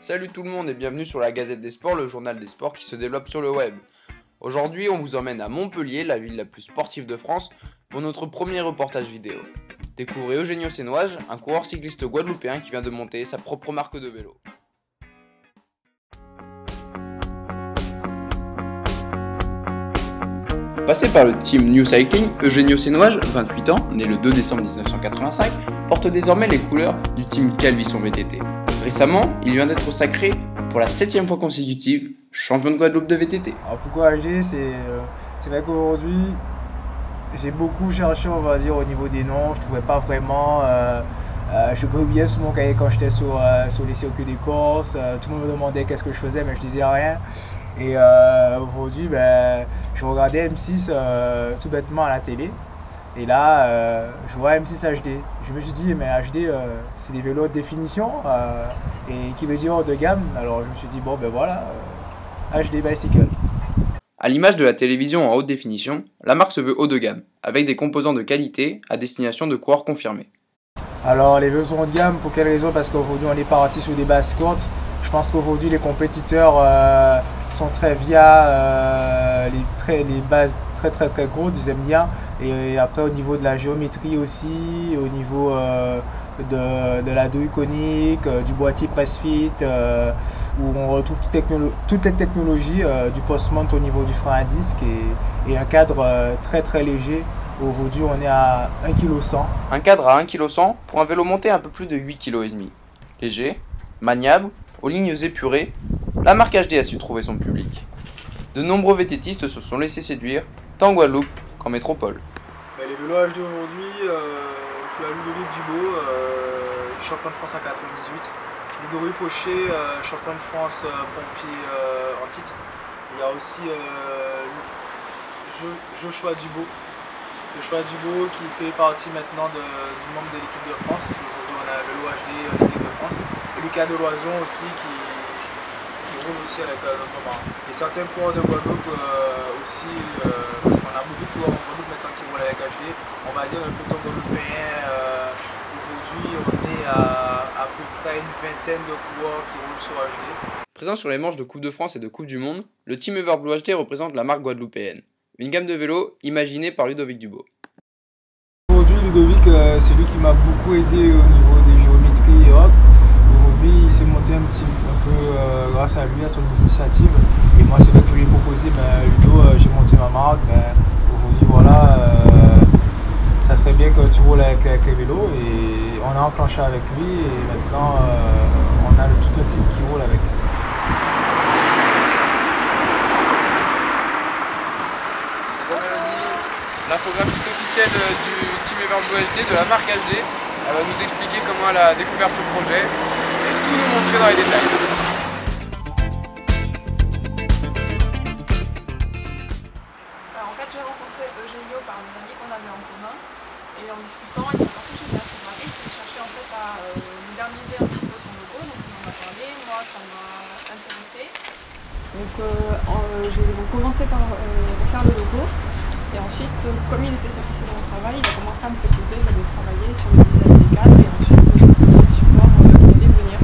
Salut tout le monde et bienvenue sur la Gazette des Sports, le journal des sports qui se développe sur le web. Aujourd'hui, on vous emmène à Montpellier, la ville la plus sportive de France, pour notre premier reportage vidéo. Découvrez Eugenio Sénoage, un coureur cycliste guadeloupéen qui vient de monter sa propre marque de vélo. Passé par le team New Cycling, Eugenio Sénoage, 28 ans, né le 2 décembre 1985, porte désormais les couleurs du team Calvisson VTT. Récemment, il vient d'être sacré pour la 7e fois consécutive champion de Guadeloupe de VTT. Alors pourquoi HD, c'est vrai qu'aujourd'hui, j'ai beaucoup cherché, on va dire, au niveau des noms. Je trouvais pas vraiment. Je gribouillais sur mon cahier quand j'étais sur les circuits des courses. Tout le monde me demandait qu'est-ce que je faisais, mais je disais rien. Et aujourd'hui, je regardais M6 tout bêtement à la télé. Et là, je vois M6 HD. Je me suis dit, mais HD, c'est des vélos de définition. Et qui veut dire haut de gamme. Alors je me suis dit, bon ben voilà, HD Bicycle. À l'image de la télévision en haute définition, la marque se veut haut de gamme, avec des composants de qualité à destination de coureurs confirmés. Alors les vélos sont haut de gamme, pour quelle raison? Parce qu'aujourd'hui on est parti sur des bases courtes. Je pense qu'aujourd'hui les compétiteurs sont très via les bases très courtes, ils aiment bien. Et après au niveau de la géométrie aussi, au niveau de la douille conique, du boîtier press-fit, où on retrouve toutes les technologies du post-mount au niveau du frein à disque et un cadre très léger. Aujourd'hui on est à 1,1 kg. Un cadre à 1,1 kg pour un vélo monté à un peu plus de 8,5 kg. Léger, maniable, aux lignes épurées, la marque HD a su trouver son public. De nombreux VTTistes se sont laissés séduire, tant en Guadeloupe qu'en métropole. Les vélos HD aujourd'hui, tu as Ludovic Dubo, champion de France en 98. Grégory Pochet, champion de France pompier en titre. Il y a aussi Joshua Dubo. Joshua Dubo qui fait partie maintenant du membre de l'équipe de France. Aujourd'hui on a un vélo HD en équipe de France. Et Lucas Deloison aussi qui roule aussi avec notre marque. Et certains coureurs de Guadeloupe aussi, parce qu'on a beaucoup de coureurs en Guadeloupe maintenant qui roulent avec HD. On va dire le peloton guadeloupéen, aujourd'hui on est à peu près une vingtaine de coureurs qui roulent sur HD. Présent sur les manches de Coupe de France et de Coupe du Monde, le Team Everblue HD représente la marque guadeloupéenne. Une gamme de vélos imaginée par Ludovic Dubo. Aujourd'hui, Ludovic, c'est lui qui m'a beaucoup aidé au niveau des géométries et autres. Aujourd'hui, il s'est monté un peu grâce à lui, à son initiative. Et moi, c'est vrai que je lui ai proposé, Ludo, j'ai monté ma marque. Aujourd'hui, voilà, ça serait bien que tu roules avec les vélos. Et on a enclenché avec lui. Et maintenant, on a tout un team qui roule avec. L'infographiste officielle du Team Everblue HD, de la marque HD. Elle va nous expliquer comment elle a découvert ce projet et tout nous montrer dans les détails. Alors en fait j'ai rencontré Eugenio par un ami qu'on avait en commun et en discutant il m'a pensé que j'étais infographiste et il cherchait en fait à moderniser un petit peu son logo, donc il m'en a parlé, moi ça m'a intéressé. Donc j'ai commencé par refaire le logo. Et ensuite, comme il était satisfait de mon travail, il a commencé à me proposer de travailler sur le design des cadres et ensuite j'ai trouvé le support qui allait venir.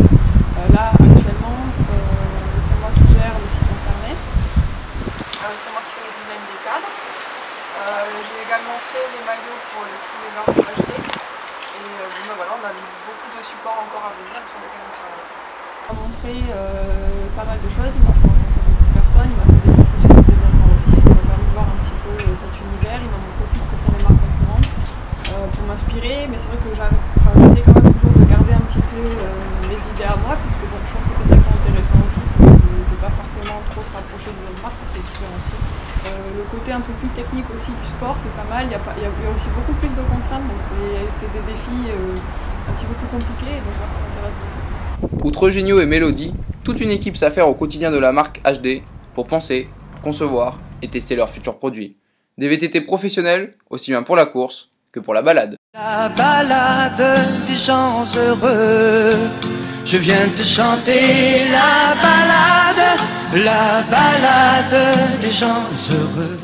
Là, actuellement, c'est moi qui gère le site internet, c'est moi qui fais le design des cadres. J'ai également fait les maillots pour le Team Everblue HD. Et voilà, on a beaucoup de supports encore à venir sur lesquels on travaille. Il m'a montré pas mal de choses, il m'a fait rencontrer beaucoup de personnes, il m'a fait déplacer sur des événements aussi, ce qui m'a permis de voir un petit peu cet univers. Il m'a montré aussi ce que font les marques concurrentes pour m'inspirer, mais c'est vrai que j'essaie quand même toujours de garder un petit peu mes idées à moi, puisque bon, je pense que c'est ça qui est intéressant aussi, c'est de ne pas forcément trop se rapprocher de notre marque pour se différencier. Le côté un peu plus technique aussi du sport, c'est pas mal, il y a aussi beaucoup plus de contraintes, donc c'est des défis un petit peu plus compliqués, donc moi ça m'intéresse beaucoup. Outre Eugenio et Mélodie, toute une équipe s'affaire au quotidien de la marque HD pour penser, concevoir et tester leurs futurs produits. Des VTT professionnels, aussi bien pour la course que pour la balade. La balade des gens heureux, je viens te chanter la balade des gens heureux.